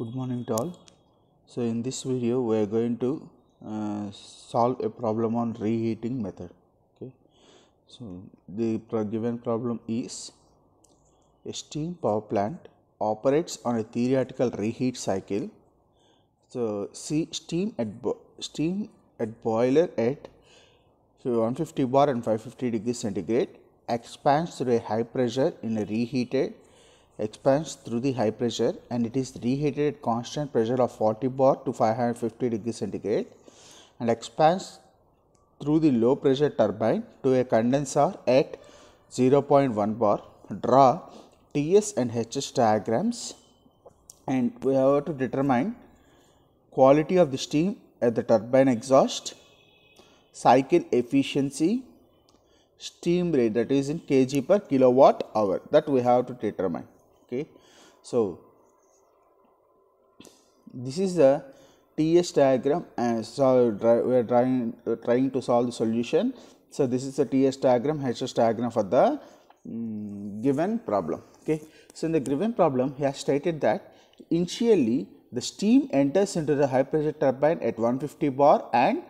Good morning to all. So in this video we are going to solve a problem on reheating method. Okay. So the given problem is a steam power plant operates on a theoretical reheat cycle. So steam at boiler at 150 bar and 550 degrees centigrade expands through a high pressure in a reheated expands through the high pressure and it is reheated at constant pressure of 40 bar to 550 degrees centigrade and expands through the low pressure turbine to a condenser at 0.1 bar. Draw TS and HS diagrams and we have to determine quality of the steam at the turbine exhaust, cycle efficiency, steam rate, that is in kg per kilowatt hour, that we have to determine. Okay. So this is the TS diagram and so we are trying to solve the solution. So this is the TS diagram, HS diagram for the given problem. Okay. So in the given problem he has stated that initially the steam enters into the high pressure turbine at 150 bar and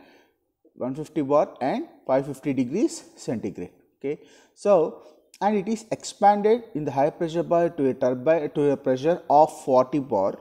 550 degrees centigrade. Okay. So and it is expanded in the high pressure bar to a turbine to a pressure of 40 bar.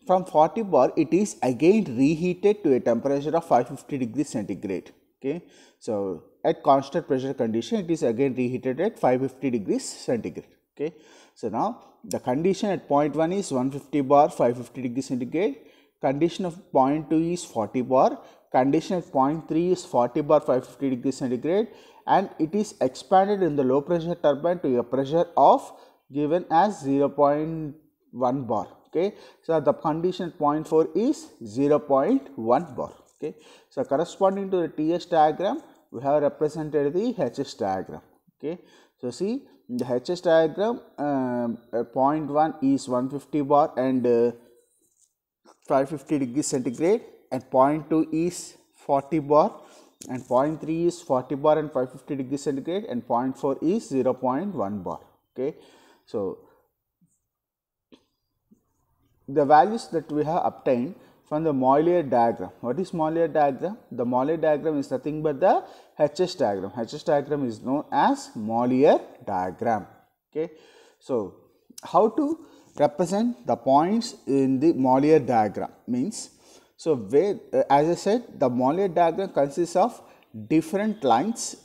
From 40 bar it is again reheated to a temperature of 550 degrees centigrade. Okay. So at constant pressure condition it is again reheated at 550 degrees centigrade. Okay. So now the condition at point 1 is 150 bar 550 degrees centigrade, condition of point 2 is 40 bar, condition at point 3 is 40 bar 550 degrees centigrade and it is expanded in the low pressure turbine to a pressure of given as 0.1 bar. Okay. So the condition at point 4 is 0.1 bar. Okay. So corresponding to the TS diagram we have represented the HS diagram. Okay. So see in the HS diagram point 1 is 150 bar and 550 degrees centigrade and point 2 is 40 bar and point 3 is 40 bar and 550 degrees centigrade and point 4 is 0.1 bar. Okay. So the values that we have obtained from the Moeller diagram. What is Moeller diagram? The Moeller diagram is nothing but the HS diagram. HS diagram is known as Moeller diagram. Okay. So how to represent the points in the Moeller diagram means, so where as I said the Moeller diagram consists of different lines.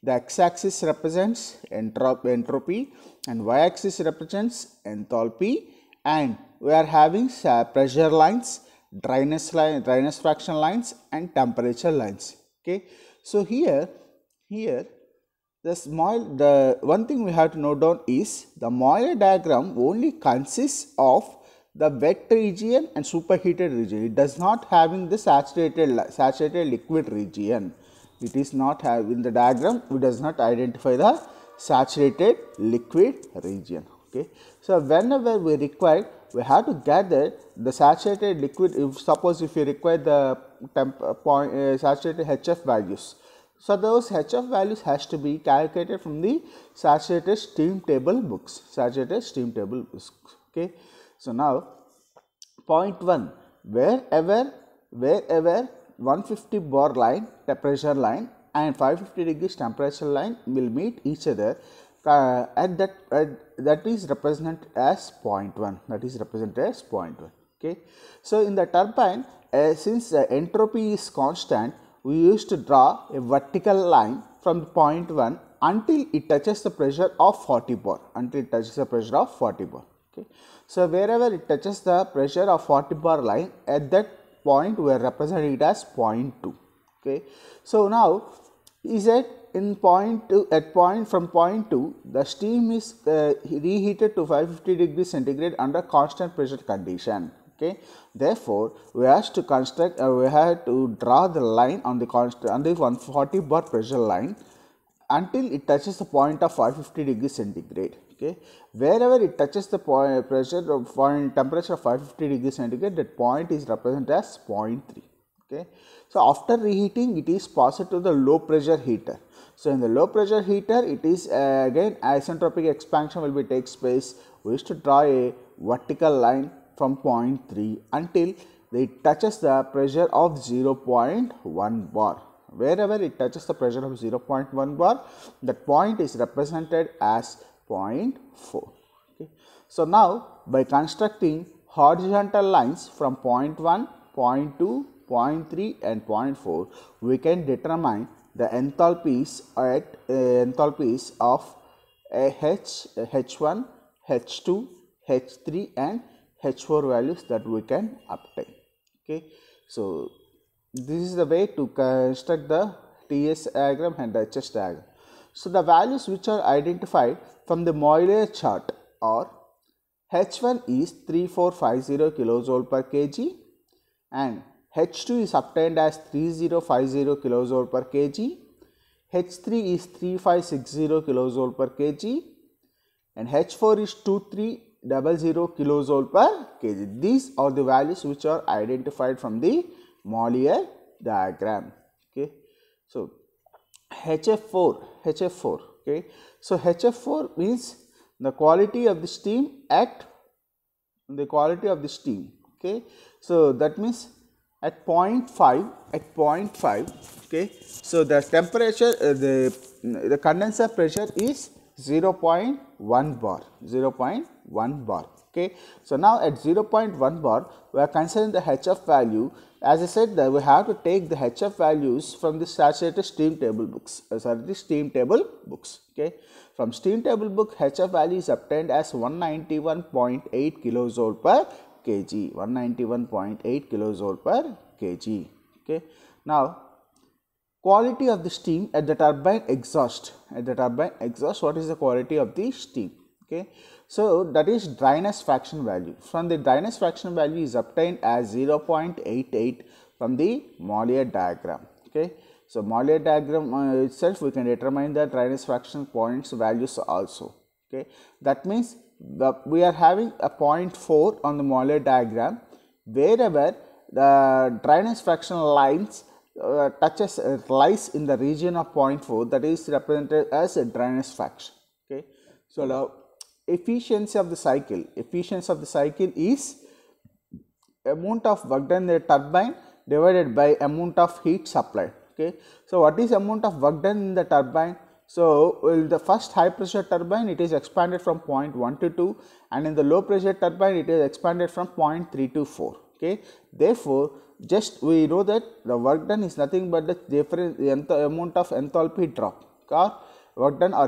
The x-axis represents entropy and y-axis represents enthalpy and we are having pressure lines, dryness fraction lines and temperature lines. Okay. So here the one thing we have to note down is the Moeller diagram only consists of the wet region and superheated region. It does not having the saturated liquid region. It is not in the diagram. It does not identify the saturated liquid region. Okay. So whenever we require, we have to gather the saturated liquid. If you require the saturated HF values, so those HF values has to be calculated from the saturated steam table books. Okay. So now point 1, wherever 150 bar line temperature line and 550 degrees temperature line will meet each other that is represented as point 1. Okay. So in the turbine since the entropy is constant, we used to draw a vertical line from point 1 until it touches the pressure of 40 bar. Okay. So wherever it touches the pressure of 40 bar line, at that point we are representing it as point 2. Okay. So now is that in point 2 from point 2 the steam is reheated to 550 degrees centigrade under constant pressure condition. Okay. Therefore we have to construct we have to draw the line on the constant on the 140 bar pressure line until it touches the point of 550 degrees centigrade. Okay. Wherever it touches the temperature of 550 degrees centigrade, that point is represented as point 3. Okay. So after reheating it is passed to the low pressure heater. So in the low pressure heater it is again isentropic expansion will be takes place. We used to draw a vertical line from point 3 until it touches the pressure of 0.1 bar. Wherever it touches the pressure of 0.1 bar, that point is represented as 0.4. Okay. So now by constructing horizontal lines from point 1, point 2, point 3 and point 4, we can determine the enthalpies of H1, H2, H3 and H4 values that we can obtain. Okay. So this is the way to construct the TS diagram and the HS diagram. So the values which are identified from the modular chart are H1 is 3450 kilojoule per kg and H2 is obtained as 3050 kilojoule per kg, H3 is 3560 kilojoule per kg and H4 is 2300 kilojoule per kg. These are the values which are identified from the Mollier diagram. Okay. So HF4, okay. So HF4 means the quality of the steam at okay. So that means at 0.5, okay. So the temperature, the condenser pressure is 0.1 bar, okay. So now at 0.1 bar, we are considering the HF value. As I said, that we have to take the HF values from the saturated steam table books, okay. From steam table book, HF value is obtained as 191.8 kilojoule per kg, 191.8 kilojoule per kg, okay. Now quality of the steam at the turbine exhaust, what is the quality of the steam, okay. So that is dryness fraction value. From the dryness fraction value is obtained as 0.88 from the Mollier diagram, okay. So Mollier diagram itself, we can determine the dryness fraction points values also, okay. That means we are having a 0.4 on the Mollier diagram. Wherever the dryness fraction lines lies in the region of 0.4, that is represented as a dryness fraction, okay. So now efficiency of the cycle is amount of work done in the turbine divided by amount of heat supplied, okay. So what is amount of work done in the turbine? So in the first high pressure turbine, it is expanded from 0.1 to 2, and in the low pressure turbine, it is expanded from 0.3 to 4, okay. Therefore just we know that the work done is nothing but the difference, the amount of enthalpy drop, or work done or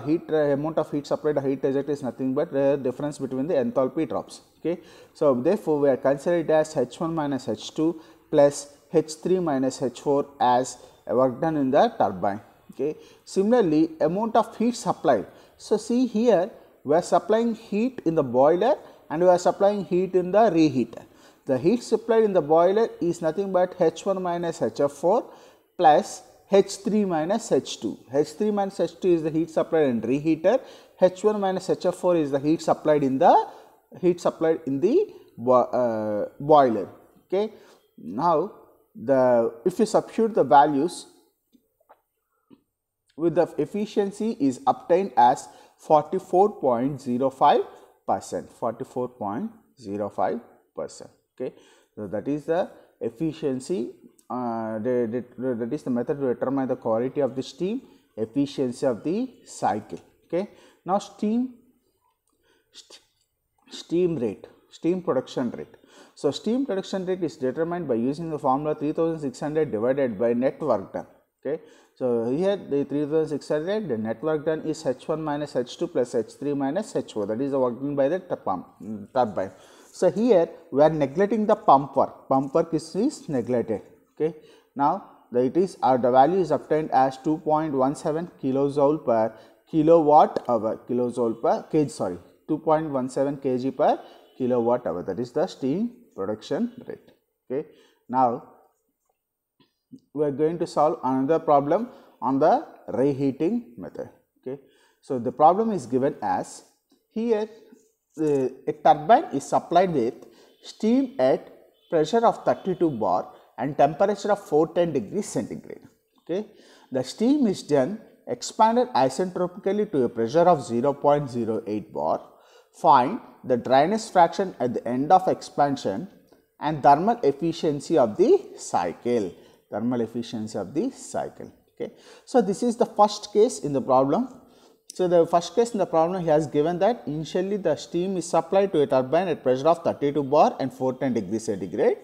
amount of heat supplied or heat rejected is nothing but the difference between the enthalpy drops, okay. So therefore we are considered as H1 minus H2 plus H3 minus H4 as work done in the turbine, okay. Similarly, amount of heat supplied. So see here, we are supplying heat in the boiler and we are supplying heat in the reheater. The heat supplied in the boiler is nothing but H1 minus HF4 plus H3 minus H2. H3 minus H2 is the heat supplied in reheater. H1 minus HF4 is the heat supplied in the boiler. Okay. Now if you substitute the values, with the efficiency is obtained as 44.05%. 44.05%. Okay. So that is the efficiency. That is the method to determine the quality of the steam, efficiency of the cycle. Okay. Now steam production rate. So steam production rate is determined by using the formula 3600 divided by net work done. Okay. So here the 3600, the net work done is H1 minus H2 plus H3 minus H4, that is the work done by the turbine. So here we are neglecting the pump work. Pump work is neglected. Okay. Now the value is obtained as 2.17 kilojoule per kilowatt hour, 2.17 kg per kilowatt hour. That is the steam production rate. Okay. Now we are going to solve another problem on the reheating method. Okay. So the problem is given as here. A turbine is supplied with steam at pressure of 32 bar and temperature of 410 degrees centigrade. Okay. The steam is then expanded isentropically to a pressure of 0.08 bar. Find the dryness fraction at the end of expansion and thermal efficiency of the cycle. Thermal efficiency of the cycle. Okay. So this is the first case in the problem. So the first case in the problem, he has given that initially the steam is supplied to a turbine at pressure of 32 bar and 410 degrees centigrade,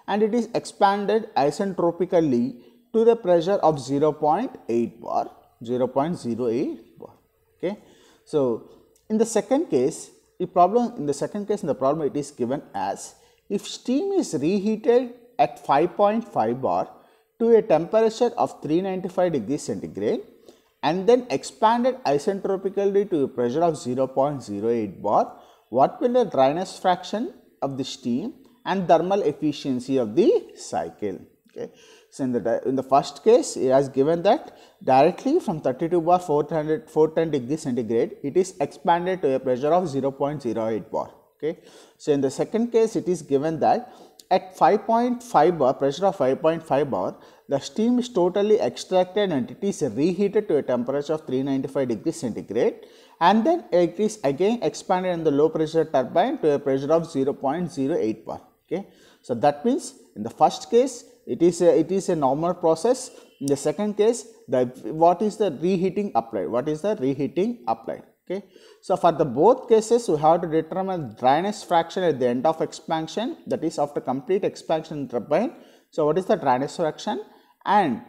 and it is expanded isentropically to the pressure of 0.8 bar, 0.08 bar. Okay. So in the second case, the problem it is given as if steam is reheated at 5.5 bar to a temperature of 395 degrees centigrade and then expanded isentropically to a pressure of 0.08 bar, what will the dryness fraction of the steam and thermal efficiency of the cycle? Okay. So in the first case, it has given that directly from 32 bar 410 degrees centigrade, it is expanded to a pressure of 0.08 bar. Okay. So in the second case, it is given that at 5.5 bar, pressure of 5.5 bar, the steam is totally extracted and it is reheated to a temperature of 395 degrees centigrade, and then it is again expanded in the low pressure turbine to a pressure of 0.08 bar. Okay. So that means in the first case, it is a normal process. In the second case, what is the reheating applied? What is the reheating applied? Okay. So for the both cases, we have to determine dryness fraction at the end of expansion, that is after complete expansion turbine. So what is the dryness fraction? And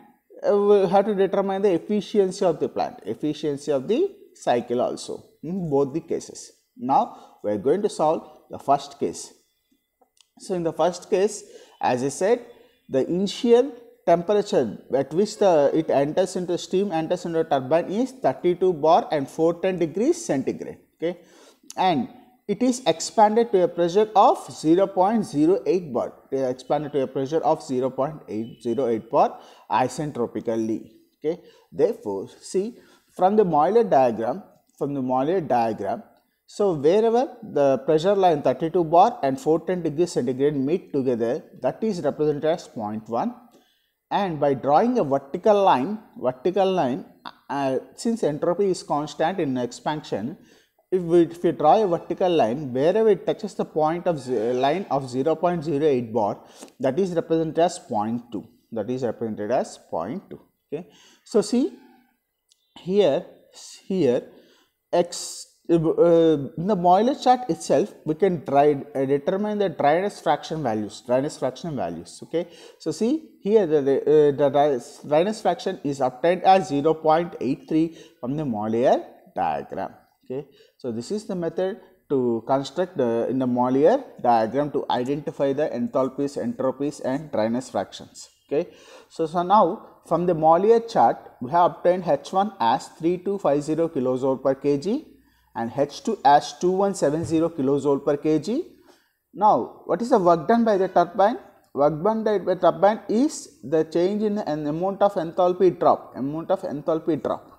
we have to determine the efficiency of the plant, efficiency of the cycle also in both the cases. Now we are going to solve the first case. So in the first case, as I said, the initial temperature at which it enters into steam enters into a turbine is 32 bar and 410 degrees centigrade. Okay, and it is expanded to a pressure of 0.08 bar. It is expanded to a pressure of 0.808 bar isentropically. Okay, therefore, see from the Moeller diagram, so wherever the pressure line 32 bar and 410 degrees centigrade meet together, that is represented as 0.1. And by drawing a vertical line, since entropy is constant in expansion, if we draw a vertical line, wherever it touches the point of line of 0.08 bar, that is represented as 0.2. That is represented as 0.2. Okay. So see here in the Moeller chart itself, we can determine the dryness fraction values. Okay. So see here the dryness fraction is obtained as 0.83 from the Moeller diagram. Okay. So this is the method to construct in the Moeller diagram to identify the enthalpies, entropies and dryness fractions. Okay. So now from the Moeller chart, we have obtained H1 as 3250 kilojoule per kg and H2 as 2170 kilojoule per kg. Now, what is the work done by the turbine? Work done by the turbine is the change in an amount of enthalpy drop.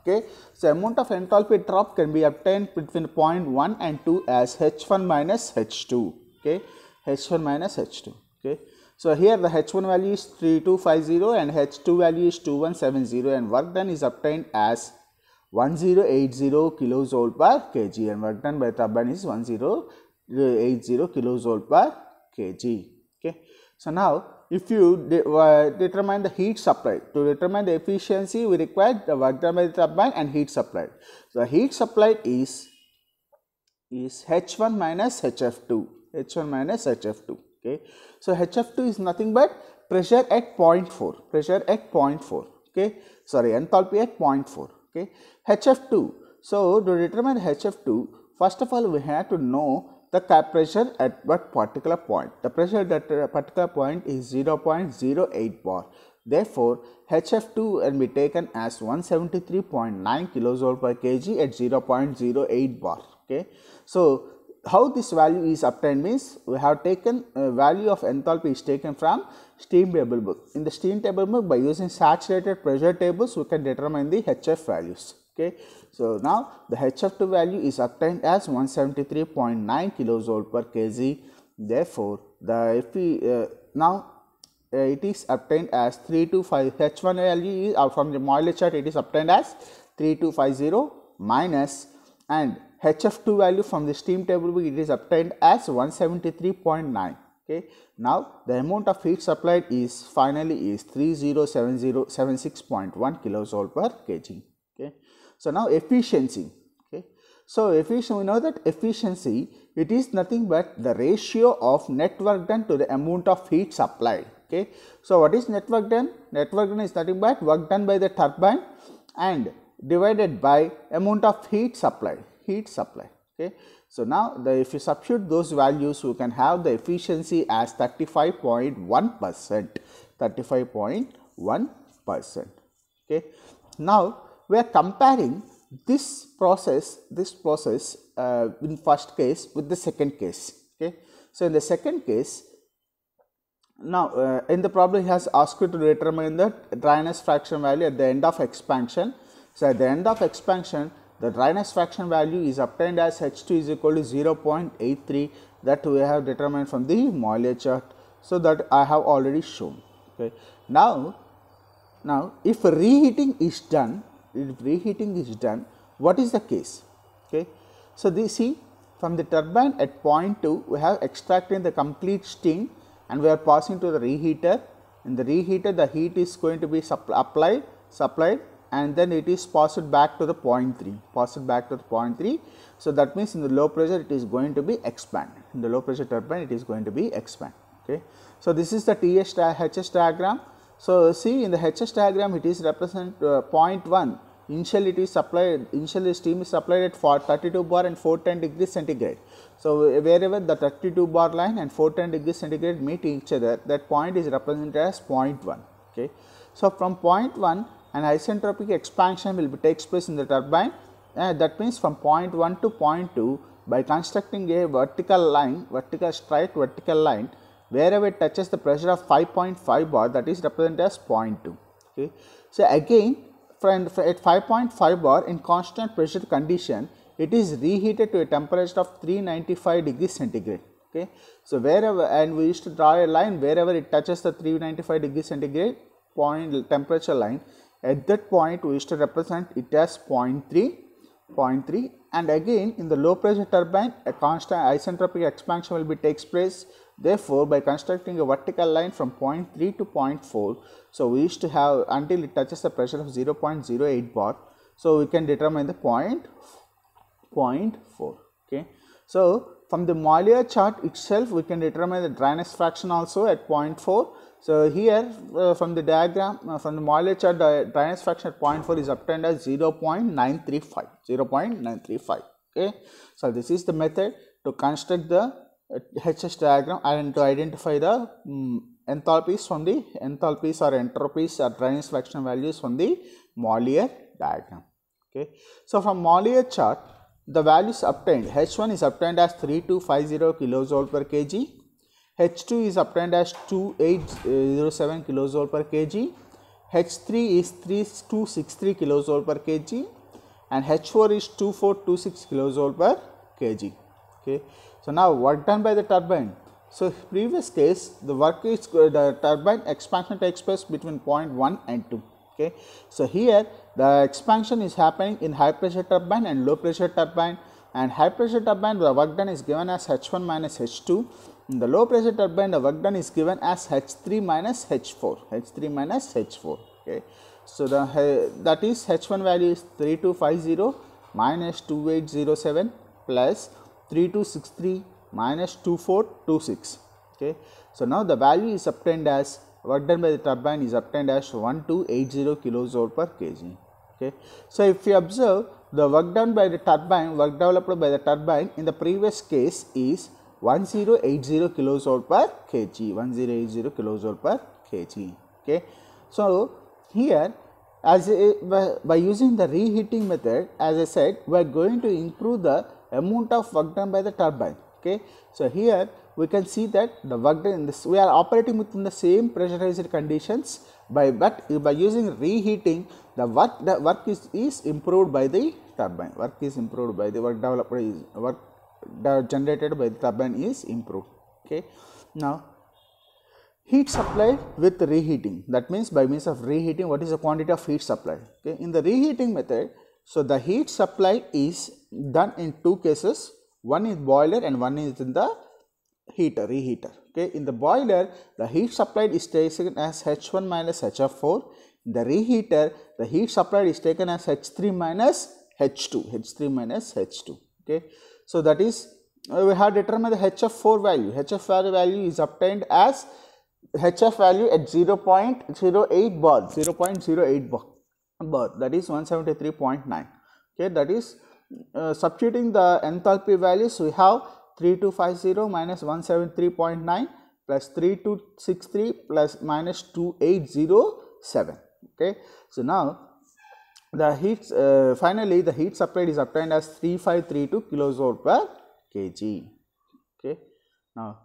Okay. So, amount of enthalpy drop can be obtained between 0.1 and 2 as H1 minus H2. Okay. H1 minus H2. Okay. So, here the H1 value is 3250 and H2 value is 2170 and work done is obtained as 1080 kilojoule per kg and work done by turbine is 1080 kilojoule per kg. Okay. So now if you determine the heat supplied, to determine the efficiency we require the work done by the turbine and heat supplied. So heat supplied is H1 minus HF2, okay. So HF2 is nothing but pressure at 0.4, okay, sorry, enthalpy at 0.4, okay. HF2, so to determine HF2, first of all we have to know the pressure at what particular point. The pressure at that particular point is 0.08 bar. Therefore, HF2 can be taken as 173.9 kilojoule per kg at 0.08 bar. Okay. So, how this value is obtained means we have taken a value of enthalpy is taken from steam table book. In the steam table book, by using saturated pressure tables, we can determine the HF values. Okay. So now the HF2 value is obtained as 173.9 kilojoule per kg. Therefore, it is obtained as 325. H1 value is from the Moeller chart. It is obtained as 3250 minus, and HF2 value from the steam table, it is obtained as 173.9. Okay. Now the amount of heat supplied is finally is 3076.1 kilojoule per kg. Okay. So now efficiency. Okay. So efficiency, we know that efficiency, it is nothing but the ratio of net work done to the amount of heat supplied. Okay. So what is net work done? Net work done is nothing but work done by the turbine and divided by amount of heat supplied. Okay. So now if you substitute those values, you can have the efficiency as 35.1%. 35.1%. Okay. Now we are comparing this process in first case with the second case. Okay. So in the second case, now in the problem he has asked you to determine the dryness fraction value at the end of expansion. So at the end of expansion, the dryness fraction value is obtained as H2 is equal to 0.83, that we have determined from the Moeller chart. So that I have already shown. Okay. Now if reheating is done, what is the case? Okay. So this, see, from the turbine at point 2, we have extracted the complete steam and we are passing to the reheater. In the reheater, the heat is going to be supplied and then it is passed back to the point 3, So that means in the low pressure it is going to be expand. In the low pressure turbine it is going to be expand. Okay. So this is the HS diagram. So see, in the HS diagram it is represent point 1. Initially steam is supplied at 32 bar and 410 degrees centigrade. So wherever the 32 bar line and 410 degrees centigrade meet each other, that point is represented as point 1. Okay. So from point 1, an isentropic expansion will takes place in the turbine, that means from point 1 to point 2, by constructing a vertical line, straight vertical line, wherever it touches the pressure of 5.5 bar, that is represented as point 2. Okay. So again, at 5.5 bar in constant pressure condition, it is reheated to a temperature of 395 degrees centigrade. Okay. So wherever, and we used to draw a line wherever it touches the 395 degrees centigrade point temperature line, at that point we used to represent it as point 3, and again in the low pressure turbine a constant isentropic expansion will be takes place. Therefore, by constructing a vertical line from point 3 to point 4, so we used to have until it touches the pressure of 0.08 bar, so we can determine the point 4. Okay. So from the Moeller chart itself we can determine the dryness fraction also at point 4. So here from the diagram, from the Moeller chart, the dryness fraction at point 4 is obtained as 0.935. Okay. So this is the method to construct the HS diagram and to identify the enthalpies or entropies or dryness fraction values from the Moeller diagram. Okay. So from Moeller chart, the values obtained, H1 is obtained as 3250 kilojoule per kg, H2 is obtained as 2807 kilojoule per kg, H3 is 3263 kilojoule per kg, and H4 is 2426 kilojoule per kg. Okay. So now work done by the turbine. So previous case, the turbine expansion takes place between point 1 and 2. Okay. So here the expansion is happening in high pressure turbine and low pressure turbine, and high pressure turbine the work done is given as H1 minus H2. In the low pressure turbine the work done is given as H3 minus H4. Okay. So that is H1 value is 3250 minus 2807 plus 3263 minus 2426. Okay. So now the value is obtained as work done by the turbine is obtained as 1280 kilojoule per kg. Okay. So if you observe the work done by the turbine, work developed by the turbine in the previous case is 1080 kilojoule per kg. Okay. So here by using the reheating method, as I said, we are going to improve the amount of work done by the turbine. Okay. So here we can see that the work done in this, we are operating within the same pressurized conditions, but by using reheating the work is improved by the turbine. Work generated by the turbine is improved. Okay. Now heat supplied with reheating, that means by means of reheating, what is the quantity of heat supplied? Okay. In the reheating method, So the heat supply is done in two cases. One is boiler and one is in the reheater. Okay, in the boiler, the heat supplied is taken as H1 minus HF4. In the reheater, the heat supplied is taken as H3 minus H2. Okay, so that is we have determined the HF4 value. HF4 value is obtained as HF value at 0.08 bar, 0.08 bar, that is 173.9. Okay, that is substituting the enthalpy values, we have 3250 minus 173.9 plus 3263 plus minus 2807. Okay, so now the heat finally the heat supplied is obtained as 3532 kilojoule per kg. Okay, now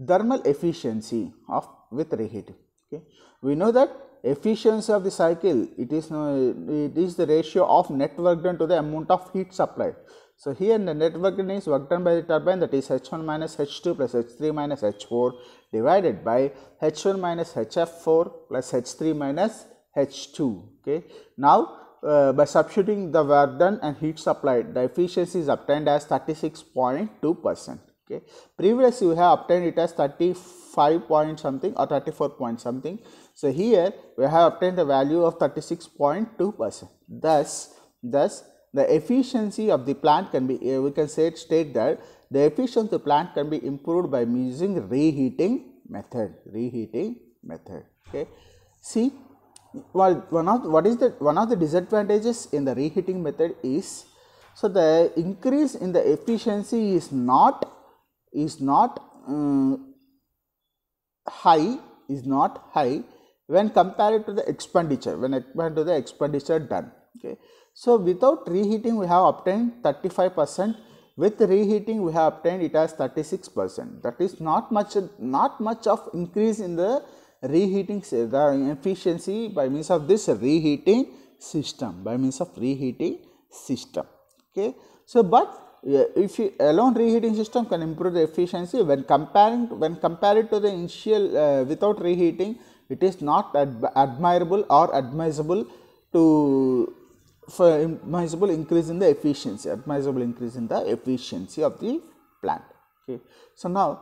thermal efficiency of with reheating. Okay, we know that efficiency of the cycle, it is the ratio of net work done to the amount of heat supplied. So here the net work done is work done by the turbine, that is H1 minus H2 plus H3 minus H4 divided by H1 minus HF4 plus H3 minus H2. Okay, now by substituting the work done and heat supplied, the efficiency is obtained as 36.2%. Okay, previously we have obtained it as 35 point something or 34 point something. So here we have obtained the value of 36.2%. Thus the efficiency of the plant can be, we can state that the efficiency of the plant can be improved by using reheating method. Okay, see, one of the disadvantages in the reheating method is, so the increase in the efficiency is not high when compared to the expenditure, done. Okay, so without reheating we have obtained 35%, with reheating we have obtained it as 36%. That is not much of increase in the reheating, the efficiency by means of this reheating system, Okay, so but if you alone reheating system can improve the efficiency when compared to the initial without reheating, it is not admirable or advisable for advisable increase in the efficiency, of the plant. Okay, so now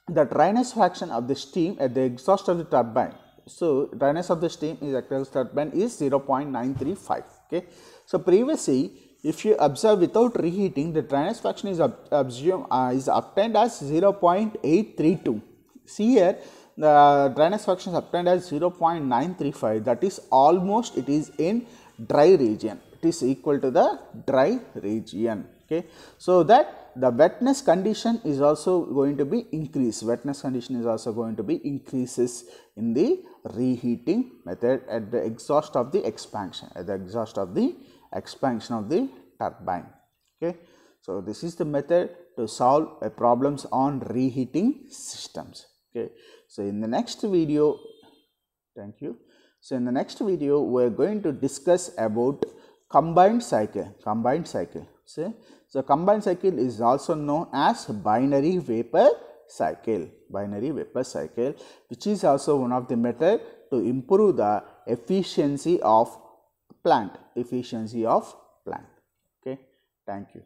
the dryness fraction of the steam at the exhaust of the turbine. So dryness of the steam is exhaust turbine is 0.935. Okay, so previously, if you observe without reheating, the dryness fraction is obtained as 0.832. See here, the dryness fraction is obtained as 0.935. That is almost, it is in dry region. It is equal to the dry region. Okay, so that the wetness condition is also going to be increased. Increases in the reheating method at the exhaust of the expansion. Of the turbine. Okay, so this is the method to solve problems on reheating systems. Okay, so in the next video, thank you. So in the next video, we are going to discuss about combined cycle. So combined cycle is also known as binary vapor cycle, which is also one of the method to improve the efficiency of plant. Okay, thank you.